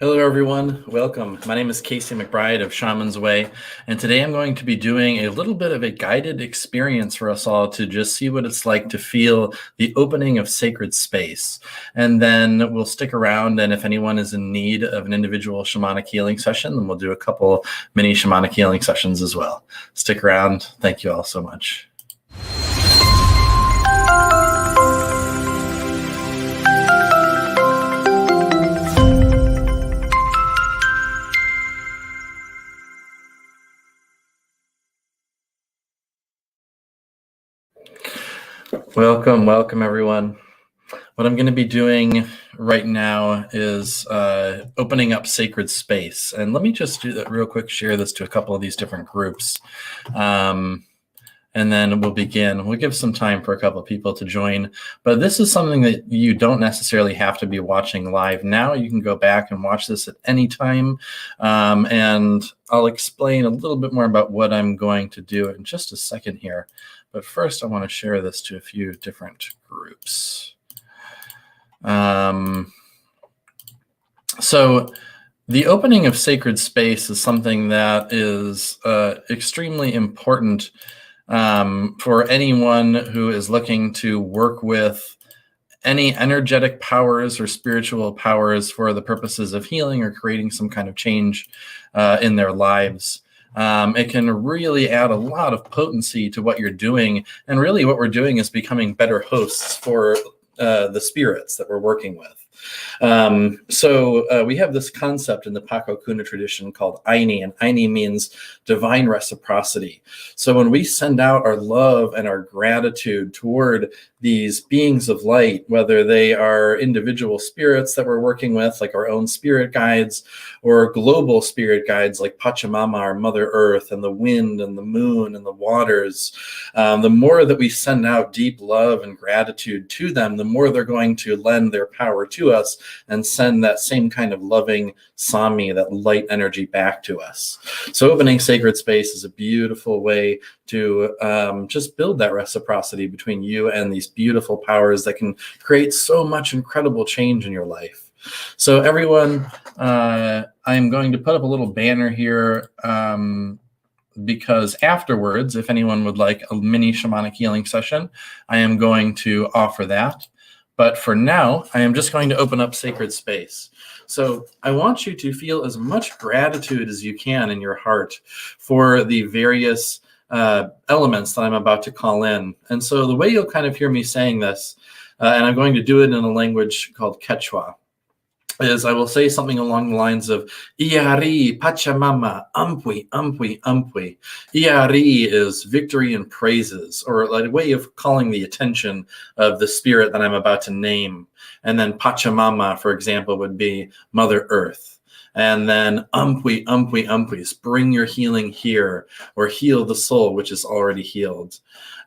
Hello, everyone. Welcome. My name is Casey McBride of Shaman's Way, and today I'm going to be doing a little bit of a guided experience for us all to just see what it's like to feel the opening of sacred space. And then we'll stick around, and if anyone is in need of an individual shamanic healing session, then we'll do a couple mini shamanic healing sessions as well. Stick around. Thank you all so much. Welcome everyone. What I'm going to be doing right now is opening up sacred space. And let me just do that real quick, share this to a couple of these different groups. And then we'll begin. We'll give some time for a couple of people to join. But this is something that you don't necessarily have to be watching live now. You can go back and watch this at any time. And I'll explain a little bit more about what I'm going to do in just a second here. But first, I want to share this to a few different groups. So the opening of sacred space is something that is extremely important for anyone who is looking to work with any energetic powers or spiritual powers for the purposes of healing or creating some kind of change in their lives. It can really add a lot of potency to what you're doing. And really what we're doing is becoming better hosts for the spirits that we're working with. So we have this concept in the Paco Kuna tradition called Aini, and Aini means divine reciprocity. So when we send out our love and our gratitude toward these beings of light, whether they are individual spirits that we're working with, like our own spirit guides, or global spirit guides like Pachamama, our Mother Earth, and the wind and the moon and the waters, the more that we send out deep love and gratitude to them, the more they're going to lend their power to us and send that same kind of loving Sami, that light energy back to us. So opening sacred space is a beautiful way to just build that reciprocity between you and these beautiful powers that can create so much incredible change in your life. So everyone, I'm going to put up a little banner here because afterwards, if anyone would like a mini shamanic healing session, I am going to offer that. But for now, I am just going to open up sacred space. So I want you to feel as much gratitude as you can in your heart for the various elements that I'm about to call in. And so the way you'll kind of hear me saying this, and I'm going to do it in a language called Quechua, is I will say something along the lines of Iari, Pachamama, Ampui, Ampui, Ampui. Iari is victory and praises, or like a way of calling the attention of the spirit that I'm about to name. And then Pachamama, for example, would be Mother Earth. And then Ampui, Ampui, Ampuis, bring your healing here, or heal the soul, which is already healed.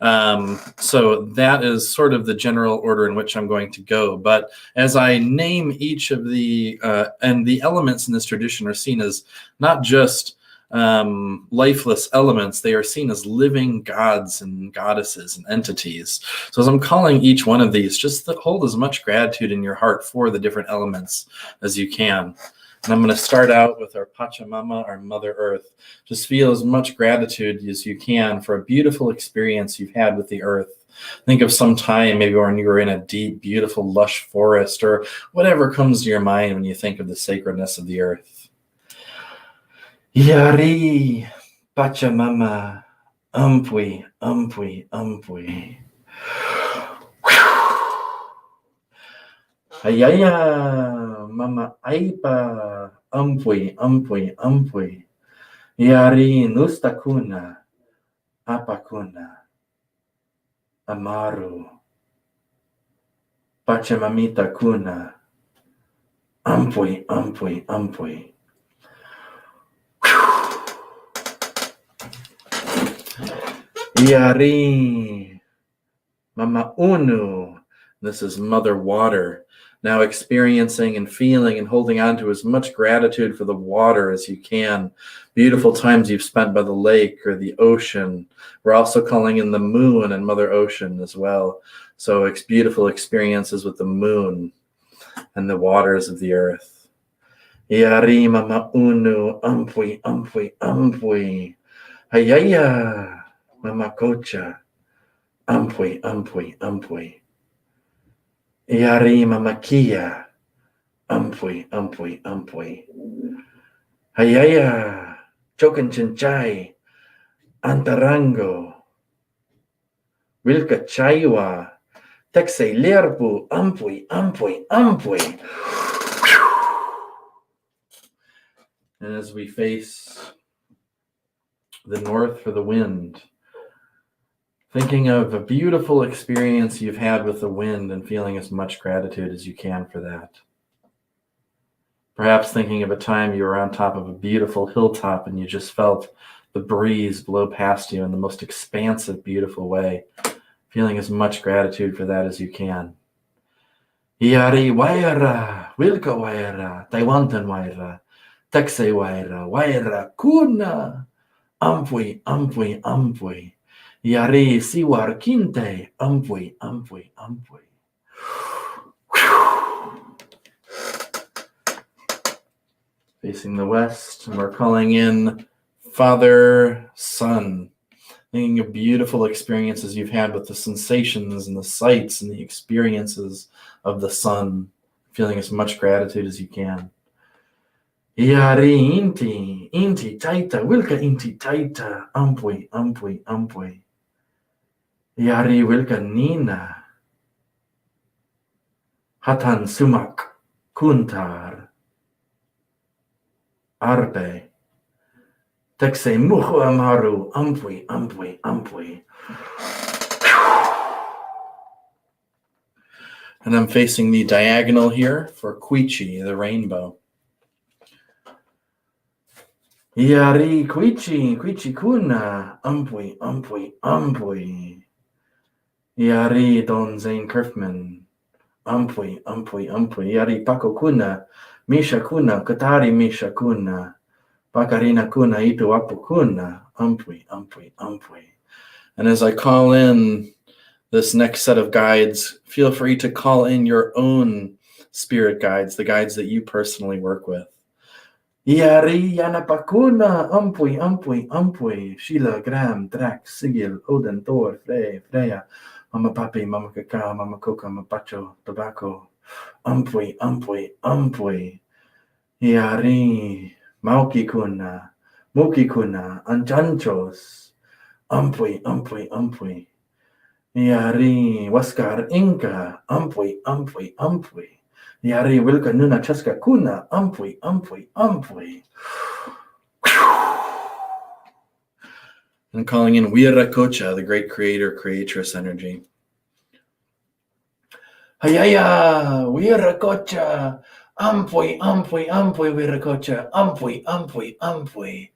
So that is sort of the general order in which I'm going to go. But as I name each of the, and the elements in this tradition are seen as not just lifeless elements, they are seen as living gods and goddesses and entities. So as I'm calling each one of these, just hold as much gratitude in your heart for the different elements as you can. And I'm going to start out with our Pachamama, our Mother Earth. Just feel as much gratitude as you can for a beautiful experience you've had with the earth. Think of some time maybe when you were in a deep, beautiful, lush forest, or whatever comes to your mind when you think of the sacredness of the earth. Yari, Pachamama, Ampui, Ampui, Ampui. Ayaya, Mama Aipa, Ampui, Ampui, Ampui. Yari Nustakuna, Apakuna, Amaru, Pachamamita Kuna, Ampui, Ampui, Ampui. Yari, Mama Unu. This is Mother Water. Now experiencing and feeling and holding on to as much gratitude for the water as you can. Beautiful times you've spent by the lake or the ocean. We're also calling in the moon and Mother Ocean as well. So it's beautiful experiences with the moon and the waters of the earth. Yari mama unu ampui ampui ampui. Hayaya mama kocha. Ampui ampui ampui. Yari mama kia. Ampui ampui ampui. Hayaya chokan chinchay. Antarango. Wilka chaywa. Texay lerpu. Ampui ampui ampui. And as we face the north for the wind, thinking of a beautiful experience you've had with the wind and feeling as much gratitude as you can for that. Perhaps thinking of a time you were on top of a beautiful hilltop and you just felt the breeze blow past you in the most expansive, beautiful way, feeling as much gratitude for that as you can. Yari waira, wilka waira, Taiwantan waira, Texay waira, waira, kuna, ampui, ampui, ampui. Yari siwar kinte, ampui, ampui, ampui. Facing the west, and we're calling in Father, Son, thinking of beautiful experiences you've had with the sensations and the sights and the experiences of the sun, feeling as much gratitude as you can. Yari inti taita, wilka inti taita, ampui, ampui, ampui. Yari wilka nina. Hatan sumak kuntar. Arpe. Texe muhu amaru, ampui, ampui, ampui. And I'm facing the diagonal here for Quichi, the rainbow. Yari Quichi, Quichi kuna, ampui, ampui, ampui. Yari Don Zane Kerfman, ampui, ampui, ampui. Yari Paco kuna, Misha kuna, Katari Misha kuna. Pakarina kuna, Itu Apu kuna, ampui, ampui, ampui. And as I call in this next set of guides, feel free to call in your own spirit guides, the guides that you personally work with. Yari Yanapakuna, ampui, ampui, ampui. Sheila, Graham, Drax, Sigil, Odin, Thor, Freya, Mama Papi, Mama Kaka, Mama Coca, Mama Pacho, Tobacco. Ampui, ampui, ampui. Yari Mauki kuna, Muki kuna, Anchanchos. Ampui, ampui, ampui. Yari Waskar Inca, ampui, ampui, ampui. Yari Wilka Nuna Chaska Kuna, ampui, ampui, ampui. And calling in Wiracocha, the great creator, creatress energy. Hayaya, Wiracocha, ampui, ampui, ampui, Wiracocha, ampui, ampui, ampui.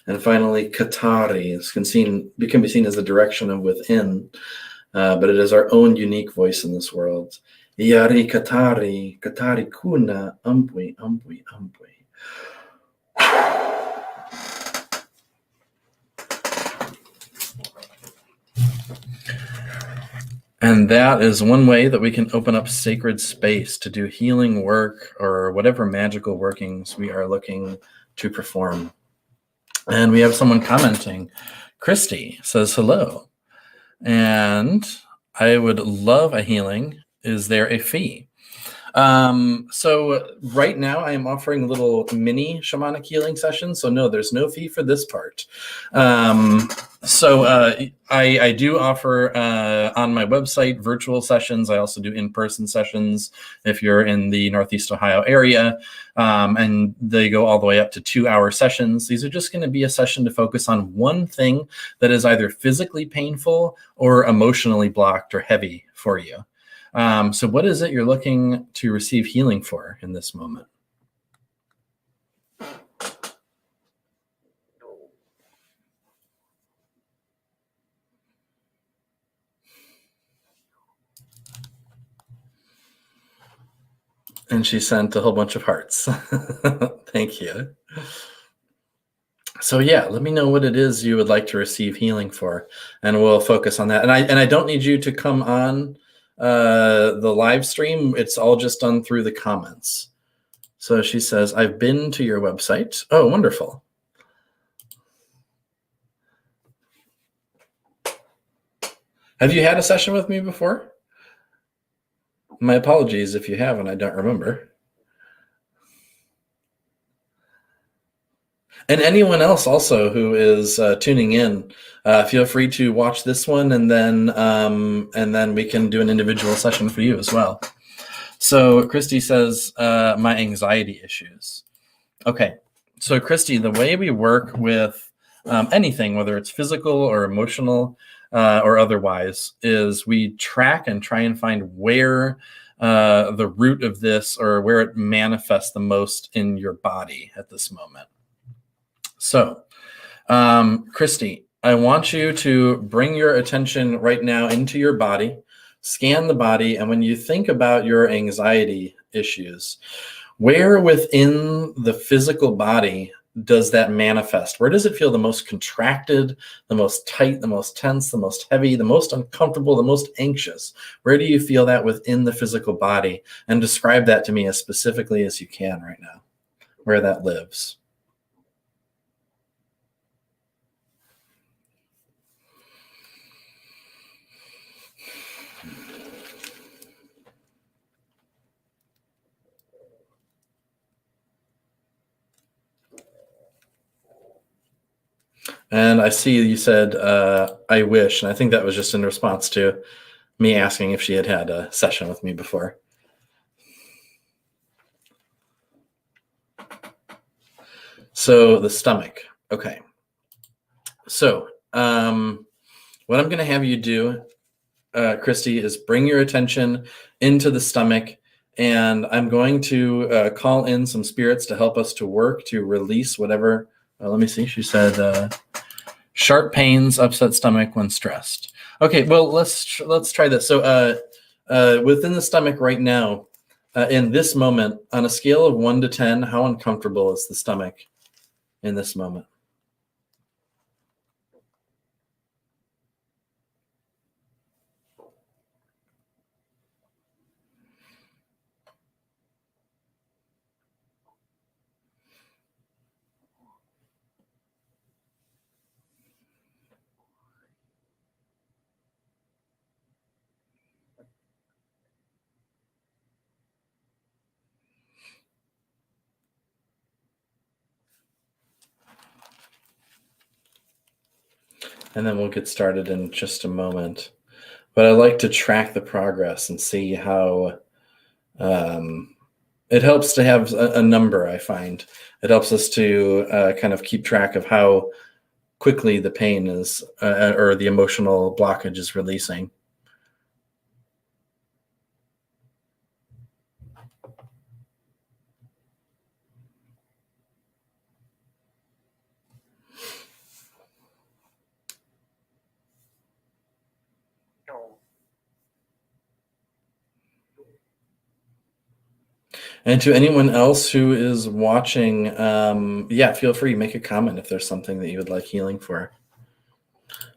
And finally, Katari. This can be seen as the direction of within, but it is our own unique voice in this world. Yari Katari, Katari kuna, ampui, ampui, ampui. And that is one way that we can open up sacred space to do healing work or whatever magical workings we are looking to perform. And we have someone commenting. Christy says hello. And I would love a healing. Is there a fee? So right now I am offering little mini shamanic healing sessions. So no, there's no fee for this part. I do offer on my website virtual sessions. I also do in-person sessions if you're in the Northeast Ohio area, and they go all the way up to 2-hour sessions. These are just going to be a session to focus on one thing that is either physically painful or emotionally blocked or heavy for you. So what is it you're looking to receive healing for in this moment? And she sent a whole bunch of hearts. Thank you. So yeah, let me know what it is you would like to receive healing for, and we'll focus on that. And I don't need you to come on the live stream, it's all just done through the comments. So she says, I've been to your website. Oh, wonderful. Have you had a session with me before? My apologies if you haven't, I don't remember. And anyone else also who is tuning in, feel free to watch this one, and then we can do an individual session for you as well. So Christy says, my anxiety issues. Okay, so Christy, the way we work with anything, whether it's physical or emotional or otherwise, is we track and try and find where the root of this, or where it manifests the most in your body at this moment. So, Christy, I want you to bring your attention right now into your body, scan the body, and when you think about your anxiety issues, where within the physical body does that manifest? Where does it feel the most contracted, the most tight, the most tense, the most heavy, the most uncomfortable, the most anxious? Where do you feel that within the physical body? And describe that to me as specifically as you can right now, where that lives. And I see you said, I wish, and I think that was just in response to me asking if she had had a session with me before. So the stomach. Okay. So what I'm going to have you do, Christy, is bring your attention into the stomach, and I'm going to call in some spirits to help us to work to release whatever. Let me see. She said sharp pains, upset stomach when stressed. Okay, well, let's try this. So within the stomach right now, in this moment, on a scale of 1 to 10, how uncomfortable is the stomach in this moment? And then we'll get started in just a moment. But I like to track the progress and see how it helps to have a number, I find. It helps us to kind of keep track of how quickly the pain is, or the emotional blockage is releasing. And to anyone else who is watching, yeah, feel free, make a comment if there's something that you would like healing for.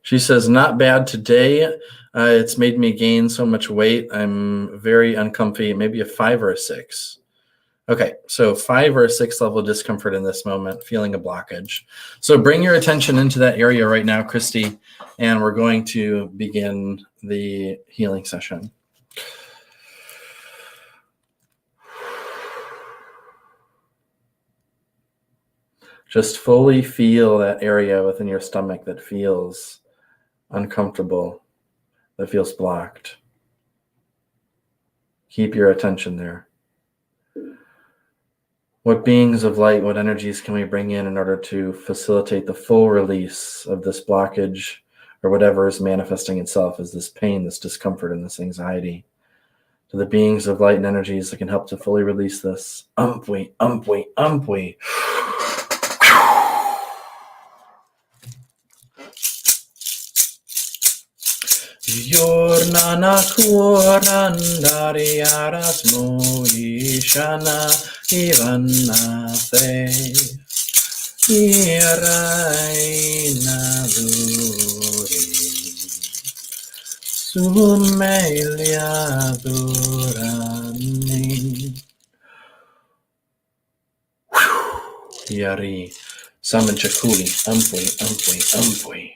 She says, not bad today. It's made me gain so much weight. I'm very uncomfy, maybe a 5 or a 6. Okay, so 5 or a 6 level discomfort in this moment, feeling a blockage. So bring your attention into that area right now, Christy, and we're going to begin the healing session. Just fully feel that area within your stomach that feels uncomfortable, that feels blocked. Keep your attention there. What beings of light, what energies can we bring in order to facilitate the full release of this blockage, or whatever is manifesting itself as this pain, this discomfort, and this anxiety? To the beings of light and energies that can help to fully release this. Umpwe, umpwe, umpwe. Yornana kuorandari arasmo ishana ivanate iraina duri Sun meglio adorarmi. Yari. Saman chakuli. Ampui, ampui, ampui.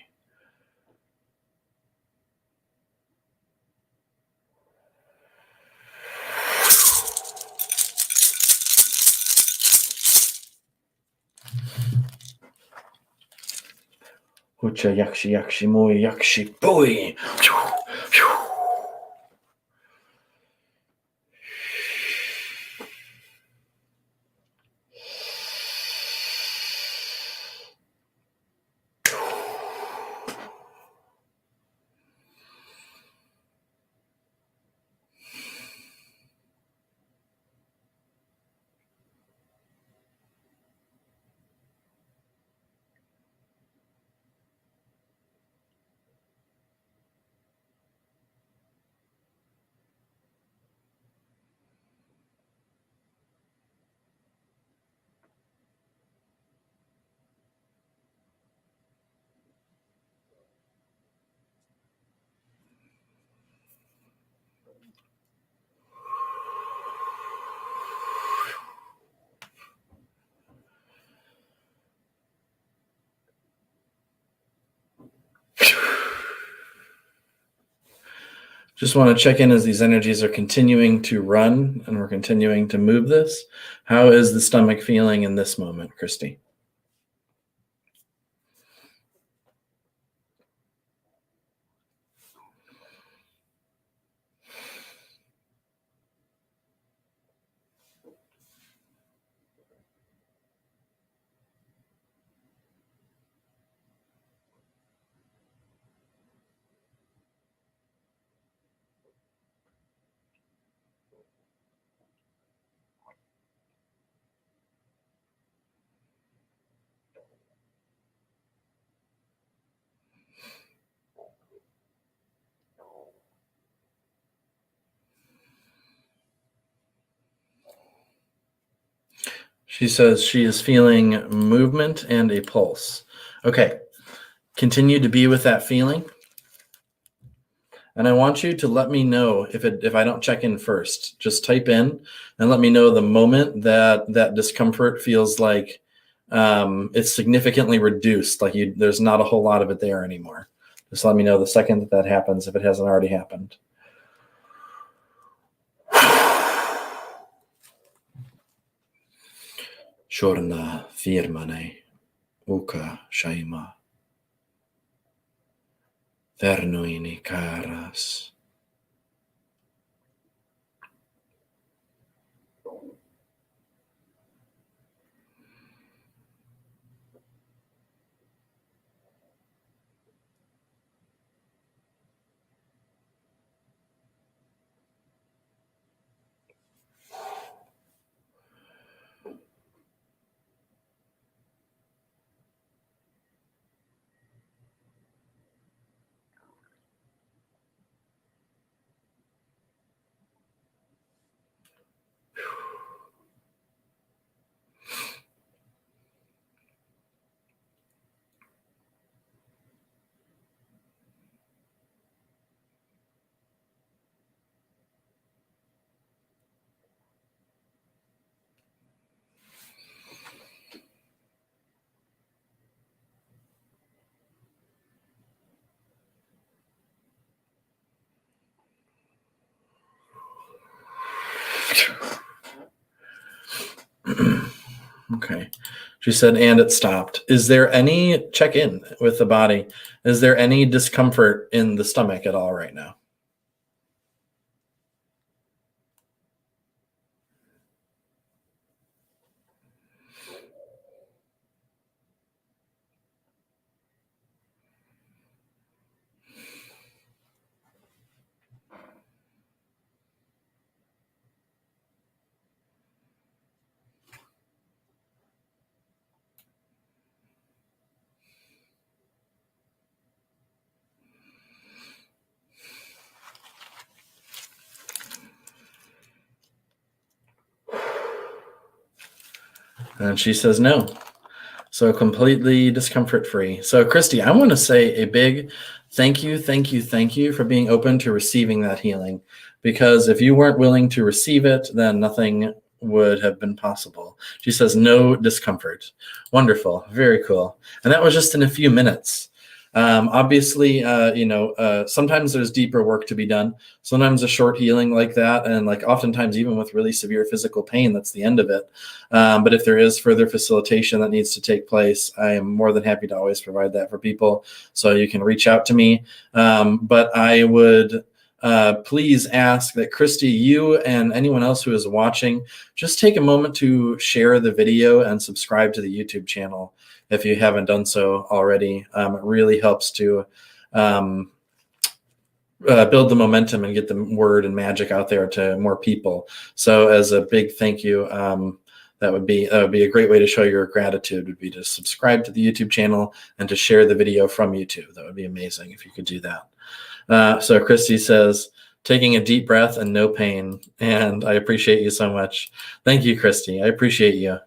Hucha yakshi yakshi moi yakshi boy. Just want to check in as these energies are continuing to run and we're continuing to move this. How is the stomach feeling in this moment, Christy? She says she is feeling movement and a pulse. Okay, continue to be with that feeling. And I want you to let me know if I don't check in first. Just type in and let me know the moment that discomfort feels like it's significantly reduced, like there's not a whole lot of it there anymore. Just let me know the second that happens if it hasn't already happened. Shorna firmane, uka shaima. Vernuini caras. Okay. She said, and it stopped. Is there any check in with the body? Is there any discomfort in the stomach at all right now? And she says no. So completely discomfort free. So Christy, I want to say a big Thank you, thank you, thank you for being open to receiving that healing. Because if you weren't willing to receive it, then nothing would have been possible. She says, no discomfort. Wonderful. Very cool. And that was just in a few minutes. Obviously, sometimes there's deeper work to be done. Sometimes a short healing like that, and like oftentimes even with really severe physical pain, that's the end of it. But if there is further facilitation that needs to take place, I am more than happy to always provide that for people. So you can reach out to me. But I would please ask that Christy, you and anyone else who is watching, just take a moment to share the video and subscribe to the YouTube channel if you haven't done so already. It really helps to build the momentum and get the word and magic out there to more people. So as a big thank you, that would be a great way to show your gratitude, would be to subscribe to the YouTube channel and to share the video from YouTube. That would be amazing if you could do that. So Christy says, taking a deep breath and no pain. And I appreciate you so much. Thank you, Christy. I appreciate you.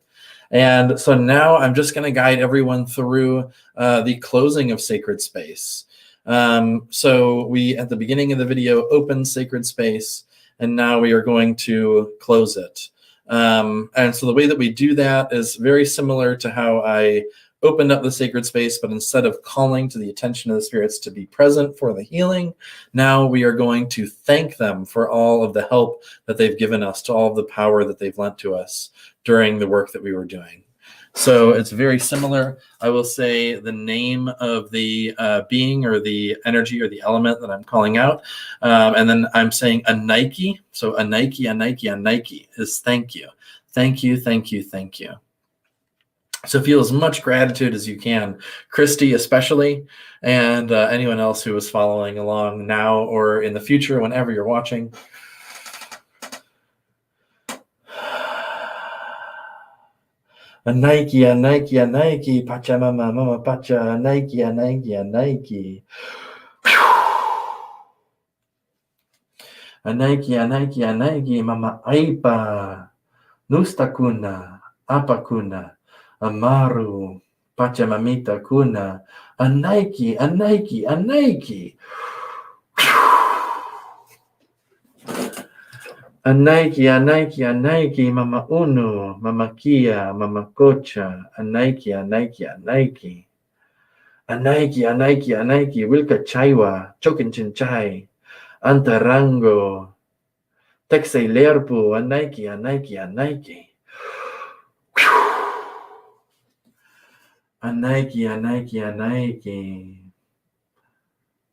And so now I'm just going to guide everyone through the closing of sacred space. So we, at the beginning of the video, opened sacred space, and now we are going to close it. And so the way that we do that is very similar to how I opened up the sacred space, but instead of calling to the attention of the spirits to be present for the healing, now we are going to thank them for all of the help that they've given us, to all of the power that they've lent to us during the work that we were doing. So it's very similar. I will say the name of the being or the energy or the element that I'm calling out. And then I'm saying a Nike. So a Nike is thank you. Thank you, thank you, thank you. So feel as much gratitude as you can, Christy especially, and anyone else who is following along now or in the future, whenever you're watching. A Nike, pacha mama pacha, a Nike. A Nike, mama aipa, nusta kuna, apa kuna, amaru, pacha mamita kuna, a Nike. A Nike, mama unu, mama kia, mama kocha, a Nike. A Nike, wilka chaiwa, chokin chinchai, antarango, texe lerpu, a Nike. A Nike.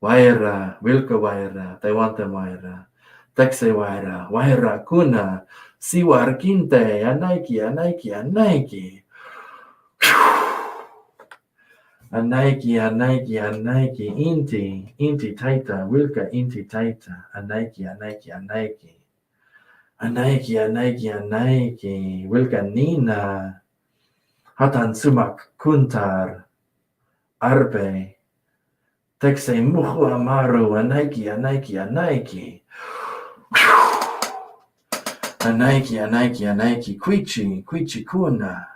Waira, wilka waira, taiwanta waira. Texe waira kuna, siwar kinte, a Nike. A Nike, inti taita, wilka inti taita, a Nike. A Nike, wilka nina, hatan sumak kuntar, arbe, texe muhu amaru, a Nike. A Nike, Quichi kuna,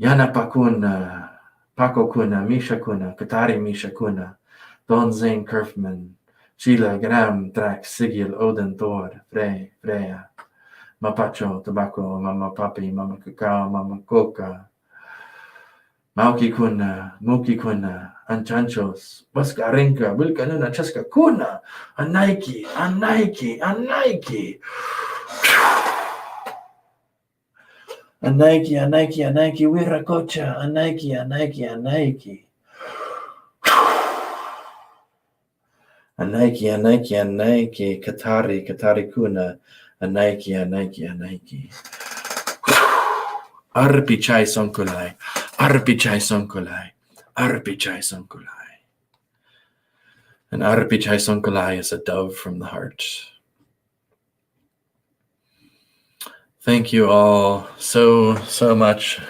Yana pakuna, Paco kuna, Misha kuna, Katari Misha kuna, Don Zane Kerfman, Sheila Gram, Drax, Sigil, Odin, Thor, Freya, Mapacho, Tobacco, Mama Papi, Mama Cacao, Mama Coca, Mauki kuna, Muki kuna, Anchanchos, Wascarinka, Wilkanuna, Cheska kuna, a Nike. A Nike, Wiracocha, a Nike. A Nike, Katari kuna, a Nike. Arpichai sonkulai. And Arpichai sonkulai is a dove from the heart. Thank you all so much.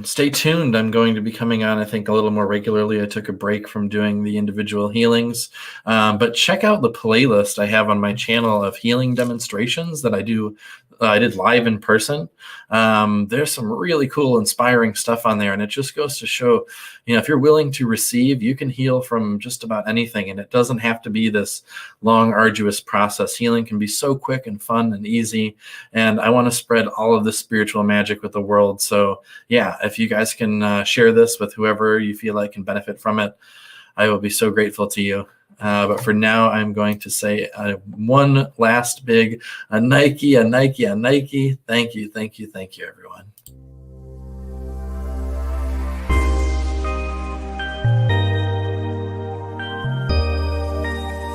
Stay tuned. I'm going to be coming on, I think, a little more regularly. I took a break from doing the individual healings, but check out the playlist I have on my channel of healing demonstrations that I do I did live in person. There's some really cool, inspiring stuff on there. And it just goes to show, if you're willing to receive, you can heal from just about anything. And it doesn't have to be this long, arduous process. Healing can be so quick and fun and easy. And I want to spread all of this spiritual magic with the world. So yeah, if you guys can share this with whoever you feel like can benefit from it, I will be so grateful to you. But for now, I'm going to say one last big Nike. Thank you, everyone.